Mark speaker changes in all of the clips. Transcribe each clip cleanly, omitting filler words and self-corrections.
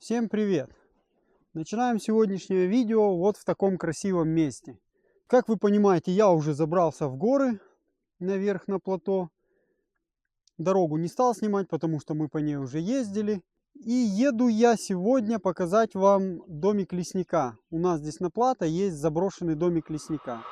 Speaker 1: Всем привет! Начинаем сегодняшнее видео вот в таком красивом месте. Как вы понимаете, я уже забрался в горы, наверх на плато. Дорогу не стал снимать, потому что мы по ней уже ездили. И еду я сегодня показать вам домик лесника. У нас здесь на плато есть заброшенный домик лесника.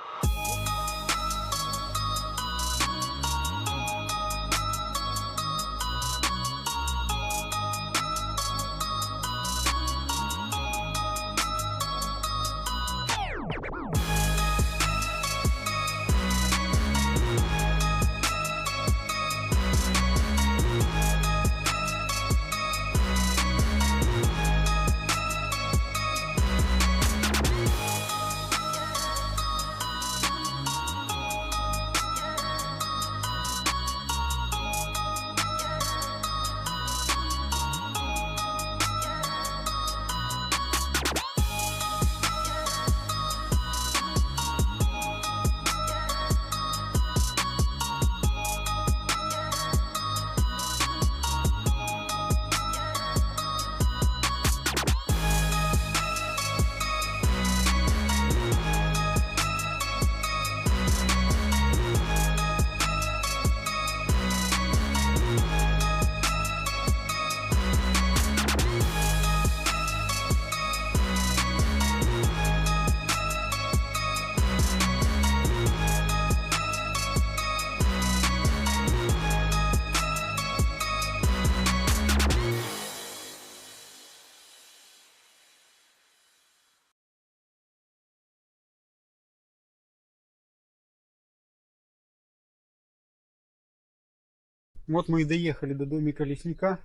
Speaker 1: Вот мы и доехали до домика лесника.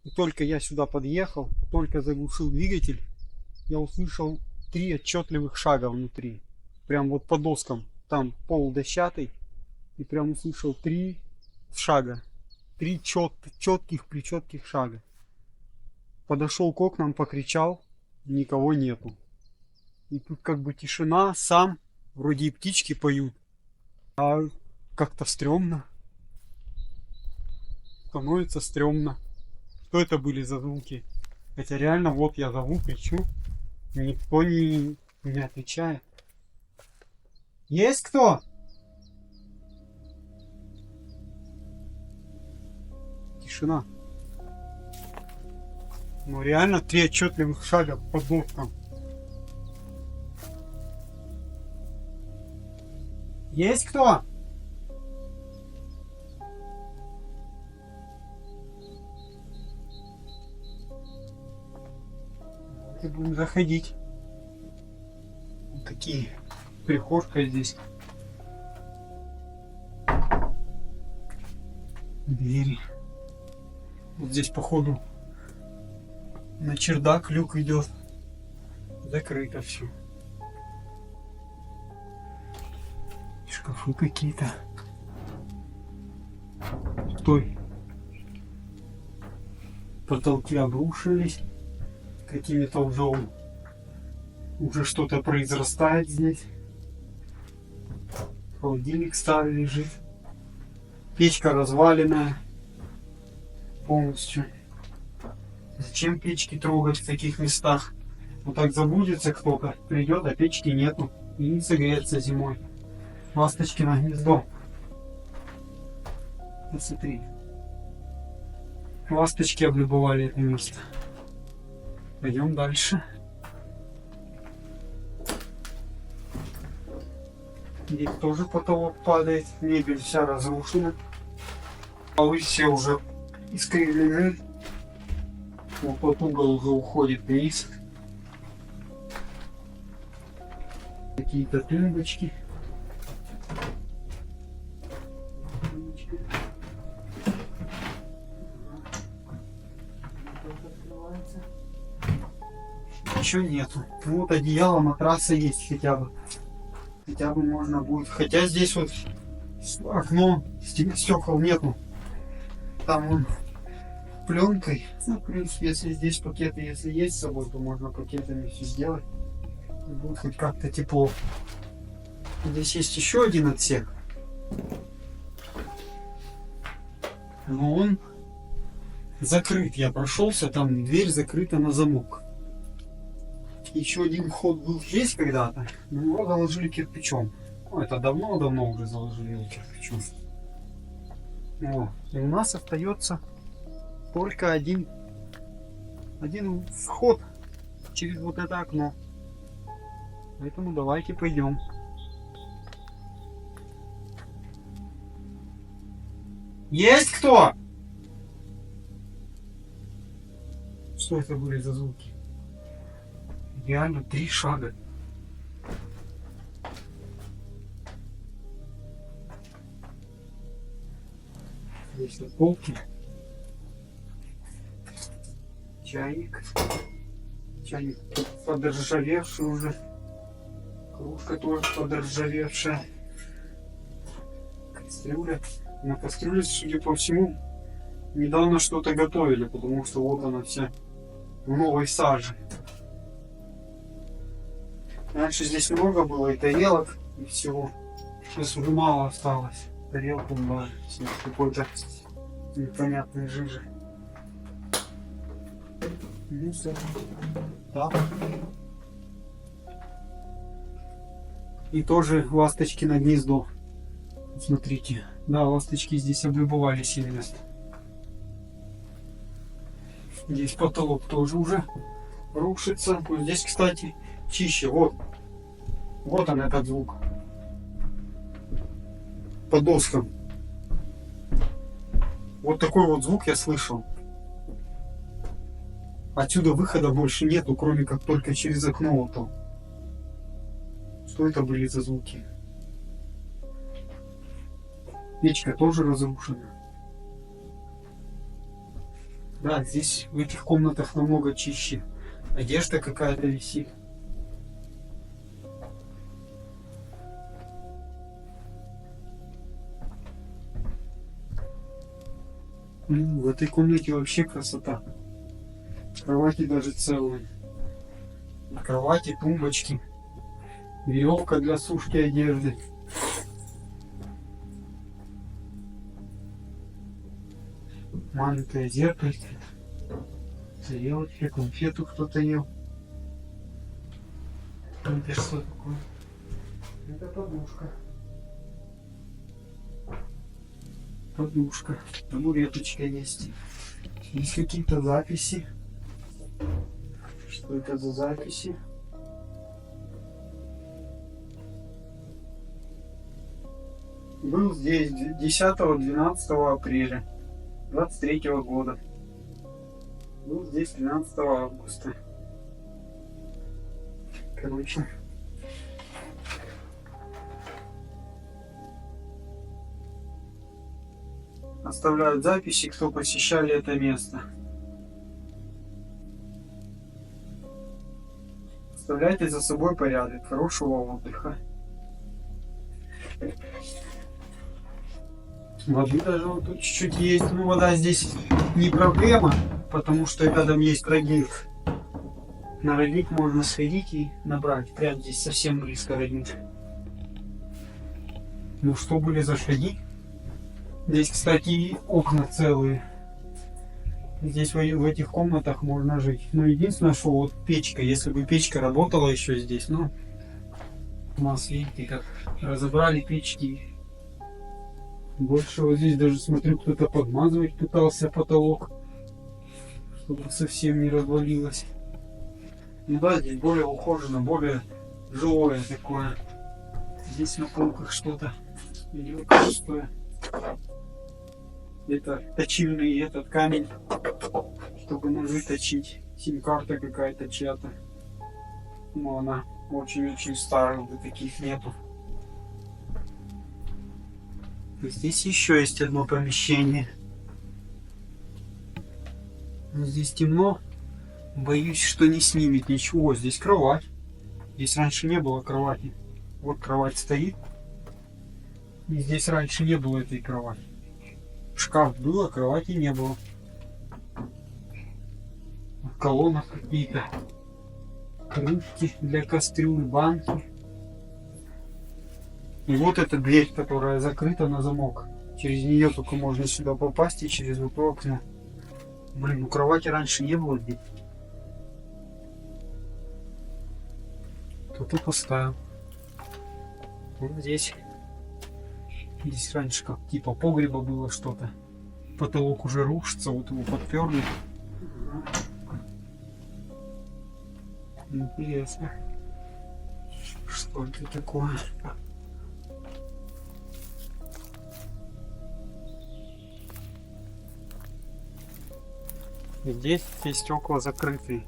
Speaker 1: И только я сюда подъехал, только заглушил двигатель, я услышал 3 отчетливых шага внутри. Прям вот по доскам. Там пол дощатый. И прям услышал 3 шага. 3 четких, причетких шага. Подошел к окнам, покричал. Никого нету. И тут как бы тишина, сам. Вроде и птички поют. А как-то стрёмно. Становится стрёмно. Что это были за звуки? Хотя реально вот я зову, кричу. Никто не отвечает. Есть кто? Тишина. Ну реально 3 отчетливых шага по доскам. Есть кто? И будем заходить. Вот такие. Прихожка здесь. Двери. Вот здесь походу на чердак люк идет. Закрыто все. Шкафы какие-то. Стой. Потолки обрушились. Какими-то уже что-то произрастает здесь. Холодильник старый лежит. Печка разваленная полностью. Зачем печки трогать в таких местах? Вот так забудется кто-то, придет, а печки нету. И не согреется зимой. Ласточки на гнездо. Посмотри. Ласточки облюбовали это место. Пойдем дальше. Здесь тоже потолок падает, мебель вся разрушена. Полы все уже искривлены. Вот тот угол уже уходит вниз. Какие-то тумбочки. Ничего нету. Вот одеяло, матраса есть хотя бы. Хотя бы можно будет. Хотя здесь вот окно, стекол нету. Там вон пленкой. Ну, в принципе, если здесь пакеты, если есть с собой, то можно пакетами все сделать. И будет хоть как-то тепло. Здесь есть еще один отсек. Но он закрыт. Я прошелся, там дверь закрыта на замок. Еще один вход был здесь когда-то, но его заложили кирпичом. Ну, это давно-давно уже заложили его кирпичом. Вот. И у нас остается только один вход через вот это окно. Поэтому давайте пойдем. Есть кто? Что это были за звуки? Реально 3 шага. Здесь на полке чайник. Чайник подоржавевший уже. Кружка тоже подоржавевшая. Кастрюля. На кастрюле, судя по всему, недавно что-то готовили, потому что вот она вся в новой саже. Раньше здесь много было и тарелок, и всего. Сейчас уже мало осталось. Тарелку было какой-то непонятной жижи. Мусор. Так. И тоже ласточки на гнездо. Смотрите. Да, ласточки здесь облюбовались именно. Здесь потолок тоже уже рушится. Вот здесь, кстати, чище. Вот. Вот он, этот звук. По доскам. Вот такой вот звук я слышал. Отсюда выхода больше нету, кроме как только через окно вот то. Что это были за звуки? Печка тоже разрушена. Да, здесь в этих комнатах намного чище. Одежда какая-то висит. В этой комнате вообще красота. Кровати даже целые. Кровати, тумбочки. Веревка для сушки одежды. Маленькое зеркальце. Тарелочки, конфету кто-то ел. Это что такое? Это подушка. Подушка. Табуреточка есть. Есть какие-то записи. Что это за записи? Был здесь 10-12 апреля 23 года. Был здесь 13 августа. Короче. Оставляют записи, кто посещали это место. Оставляйте за собой порядок. Хорошего отдыха. Воды даже вот тут чуть-чуть есть. Ну, вода здесь не проблема, потому что рядом есть родник. На родник можно сходить и набрать. Прям здесь совсем близко родник. Ну, что были за шаги? Здесь, кстати, окна целые. Здесь в этих комнатах можно жить. Но единственное, что вот печка, если бы печка работала еще здесь, ну, у нас, видите, как разобрали печки. Больше вот здесь даже смотрю, кто-то подмазывать пытался потолок, чтобы совсем не развалилось. Ну да, здесь более ухожено, более жилое такое. Здесь на полках что-то идет пустое. Это точильный этот камень, чтобы ножи точить. Сим-карта какая-то чья-то. Но она очень-очень старая, уже таких нету. Здесь еще есть одно помещение. Но здесь темно. Боюсь, что не снимет ничего. Здесь кровать. Здесь раньше не было кровати. Вот кровать стоит. И здесь раньше не было этой кровати. Шкаф был, а кровати не было. В колоннах какие-то крышки для кастрюль, банки. И вот эта дверь, которая закрыта на замок. Через нее только можно сюда попасть и через вот окна. Блин, ну кровати раньше не было здесь. Тут и поставил. Вот здесь. Здесь раньше как типа погреба было что-то. Потолок уже рушится, вот его подперли. Интересно. Что это такое? Здесь все стекла закрыты.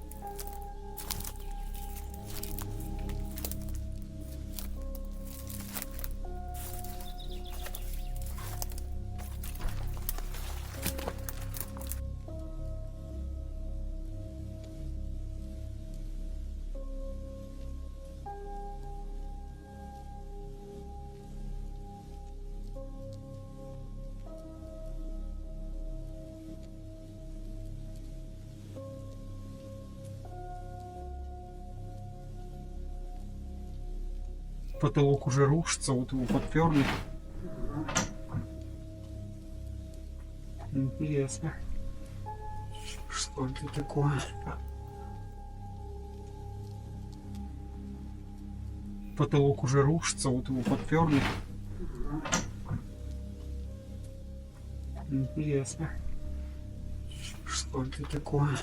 Speaker 1: Потолок уже рушится, вот его подперли. Интересно. Что это такое? Потолок уже рушится, вот его подперли. Интересно. Что это такое?